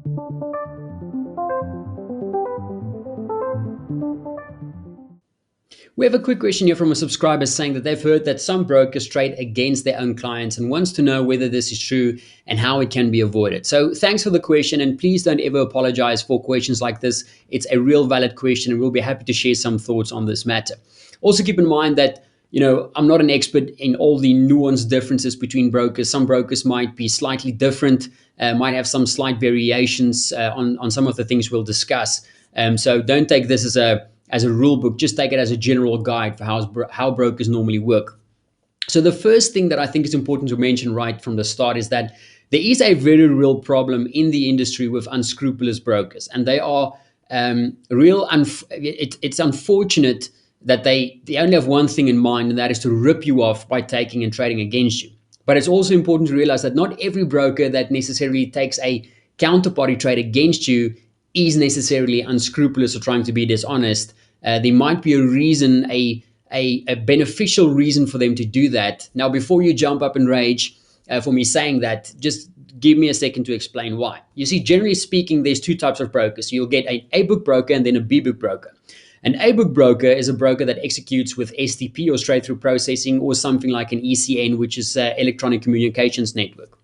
We have a quick question here from a subscriber saying that they've heard that some brokers trade against their own clients and wants to know whether this is true and how it can be avoided. So thanks for the question, and please don't ever apologize for questions like this. It's a real valid question, and we'll be happy to share some thoughts on this matter. Also keep in mind that I'm not an expert in all the nuanced differences between brokers. Some brokers might be slightly different, might have some slight variations on some of the things we'll discuss. So don't take this as a rule book. Just take it as a general guide for how brokers normally work. So the first thing that I think is important to mention right from the start is that there is a very real problem in the industry with unscrupulous brokers, and they are it's unfortunate that they only have one thing in mind, and that is to rip you off by taking and trading against you. But it's also important to realize that not every broker that necessarily takes a counterparty trade against you is necessarily unscrupulous or trying to be dishonest. There might be a reason, a beneficial reason for them to do that. Now, before you jump up and rage for me saying that, just give me a second to explain why. You see, generally speaking, there's two types of brokers. You'll get an A-book broker and then a B-book broker. An A-book broker is a broker that executes with STP or straight-through processing, or something like an ECN, which is electronic communications network.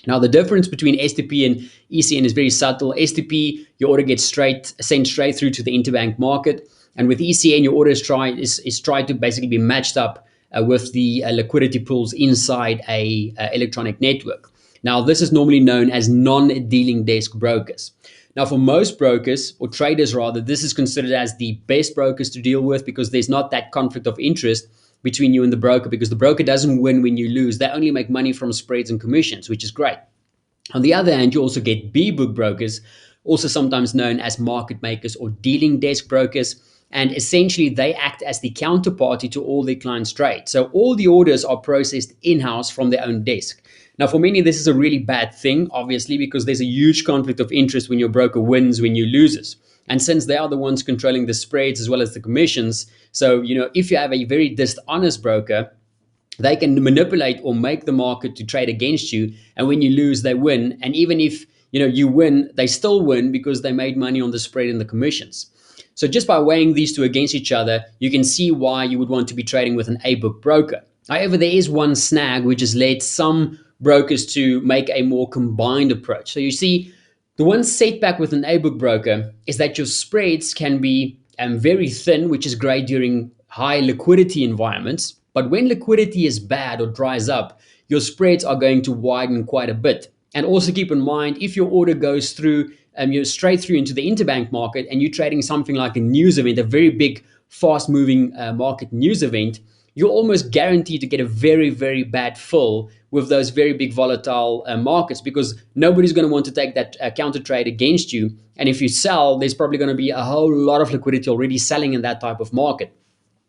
Now, the difference between STP and ECN is very subtle. STP, your order gets sent straight through to the interbank market. And with ECN, your order is tried to basically be matched up with the liquidity pools inside a electronic network. Now, this is normally known as non-dealing desk brokers. Now, for most brokers, or traders rather, this is considered as the best brokers to deal with, because there's not that conflict of interest between you and the broker, because the broker doesn't win when you lose. They only make money from spreads and commissions, which is great. On the other hand, you also get B-book brokers, also sometimes known as market makers or dealing desk brokers. And essentially, they act as the counterparty to all their clients' trades. So all the orders are processed in-house from their own desk. Now, for many, this is a really bad thing, obviously, because there's a huge conflict of interest when your broker wins, when you loses. And since they are the ones controlling the spreads as well as the commissions, so, if you have a very dishonest broker, they can manipulate or make the market to trade against you. And when you lose, they win. And even if, you win, they still win because they made money on the spread and the commissions. So just by weighing these two against each other, you can see why you would want to be trading with an A-book broker. However, there is one snag which has led some brokers to make a more combined approach. So you see, the one setback with an A-book broker is that your spreads can be very thin, which is great during high liquidity environments. But when liquidity is bad or dries up, your spreads are going to widen quite a bit. And also keep in mind, if your order goes through, you're straight through into the interbank market, and you're trading something like a news event, a very big, fast-moving market news event, you're almost guaranteed to get a very, very bad fill with those very big volatile markets, because nobody's going to want to take that counter trade against you. And if you sell, there's probably going to be a whole lot of liquidity already selling in that type of market.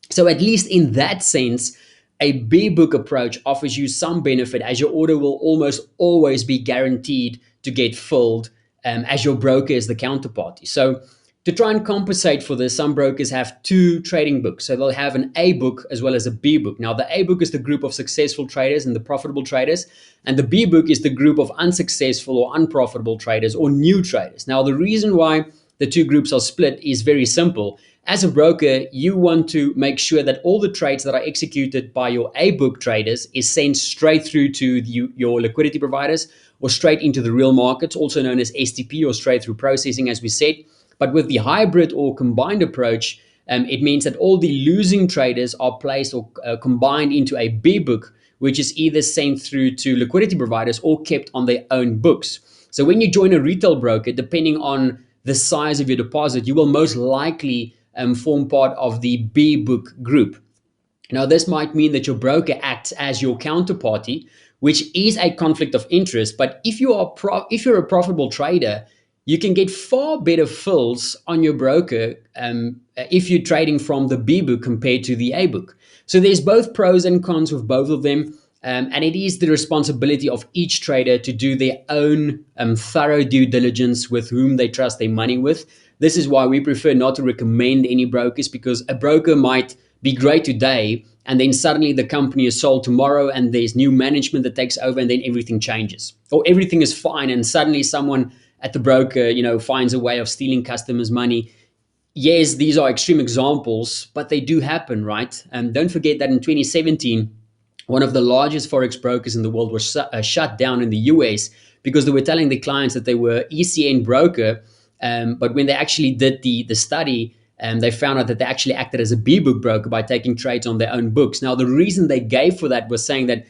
So at least in that sense, a B-book approach offers you some benefit, as your order will almost always be guaranteed to get filled, as your broker is the counterparty. So to try and compensate for this, some brokers have two trading books. So they'll have an A book as well as a B book. Now, the A book is the group of successful traders and the profitable traders, and the B book is the group of unsuccessful or unprofitable traders or new traders. Now, the reason why the two groups are split is very simple. As a broker, you want to make sure that all the trades that are executed by your A book traders is sent straight through to your liquidity providers, or straight into the real markets, also known as STP or straight through processing, as we said. But with the hybrid or combined approach, it means that all the losing traders are placed or combined into a B book, which is either sent through to liquidity providers or kept on their own books. So when you join a retail broker, depending on the size of your deposit, you will most likely form part of the B book group. Now, this might mean that your broker acts as your counterparty, which is a conflict of interest. But if you're a profitable trader, you can get far better fills on your broker if you're trading from the B book compared to the A book. So there's both pros and cons with both of them. And it is the responsibility of each trader to do their own thorough due diligence with whom they trust their money with. This is why we prefer not to recommend any brokers, because a broker might be great today, and then suddenly the company is sold tomorrow, and there's new management that takes over, and then everything changes. Or everything is fine, and suddenly someone at the broker, finds a way of stealing customers' money. Yes, these are extreme examples, but they do happen, right? And don't forget that in 2017, one of the largest forex brokers in the world was shut down in the US because they were telling the clients that they were ECN broker, but when they actually did the study, they found out that they actually acted as a B book broker by taking trades on their own books. Now, the reason they gave for that was saying that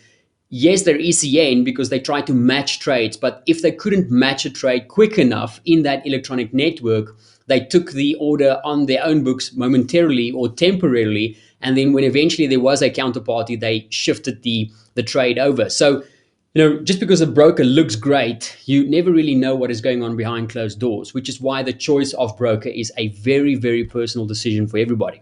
yes, they're ECN because they try to match trades, but if they couldn't match a trade quick enough in that electronic network, they took the order on their own books momentarily or temporarily, and then when eventually there was a counterparty, they shifted the trade over. So, just because a broker looks great, you never really know what is going on behind closed doors, which is why the choice of broker is a very, very personal decision for everybody.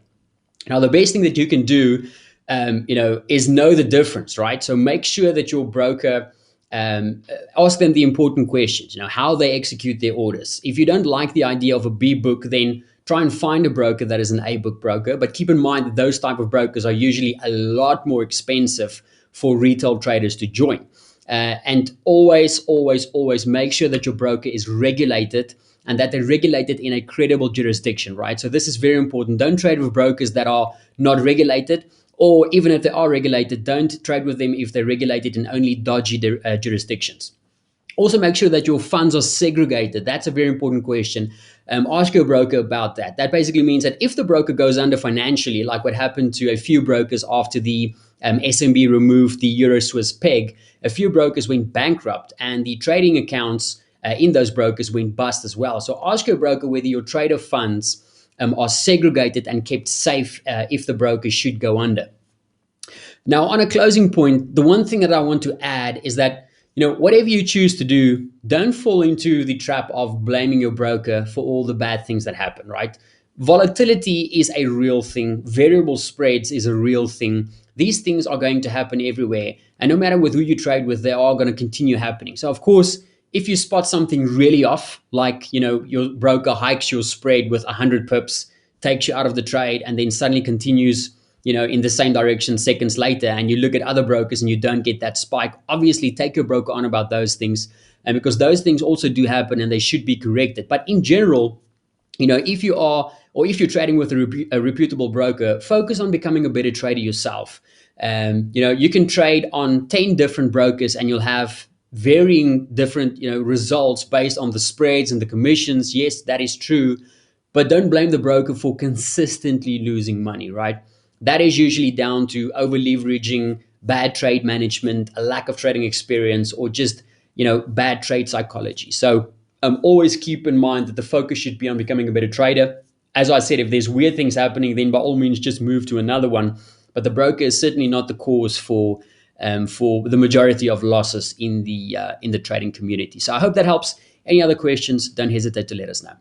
Now, the best thing that you can do, is know the difference, right? So make sure that your broker, ask them the important questions. How they execute their orders. If you don't like the idea of a B book, then try and find a broker that is an A book broker. But keep in mind that those type of brokers are usually a lot more expensive for retail traders to join. And always, always, always make sure that your broker is regulated and that they're regulated in a credible jurisdiction, right? So this is very important. Don't trade with brokers that are not regulated, or even if they are regulated, don't trade with them if they're regulated in only dodgy jurisdictions. Also, make sure that your funds are segregated. That's a very important question. Ask your broker about that. That basically means that if the broker goes under financially, like what happened to a few brokers after the SMB removed the Euro Swiss peg, a few brokers went bankrupt and the trading accounts in those brokers went bust as well. So ask your broker whether your trader funds are segregated and kept safe if the broker should go under. Now, on a closing point, the one thing that I want to add is that, whatever you choose to do, don't fall into the trap of blaming your broker for all the bad things that happen, right? Volatility is a real thing. Variable spreads is a real thing. These things are going to happen everywhere. And no matter with who you trade with, they are going to continue happening. So, of course, if you spot something really off, like, your broker hikes your spread with 100 pips, takes you out of the trade, and then suddenly continues in the same direction seconds later, and you look at other brokers and you don't get that spike, obviously take your broker on about those things, and because those things also do happen and they should be corrected. But in general, if you are, or if you're trading with a reputable broker, focus on becoming a better trader yourself. You can trade on 10 different brokers and you'll have varying different results based on the spreads and the commissions. Yes, that is true, but don't blame the broker for consistently losing money, right? That is usually down to over leveraging, bad trade management, a lack of trading experience, or just bad trade psychology. So always keep in mind that the focus should be on becoming a better trader. As I said, if there's weird things happening, then by all means just move to another one. But the broker is certainly not the cause for the majority of losses in the trading community. So I hope that helps. Any other questions? Don't hesitate to let us know.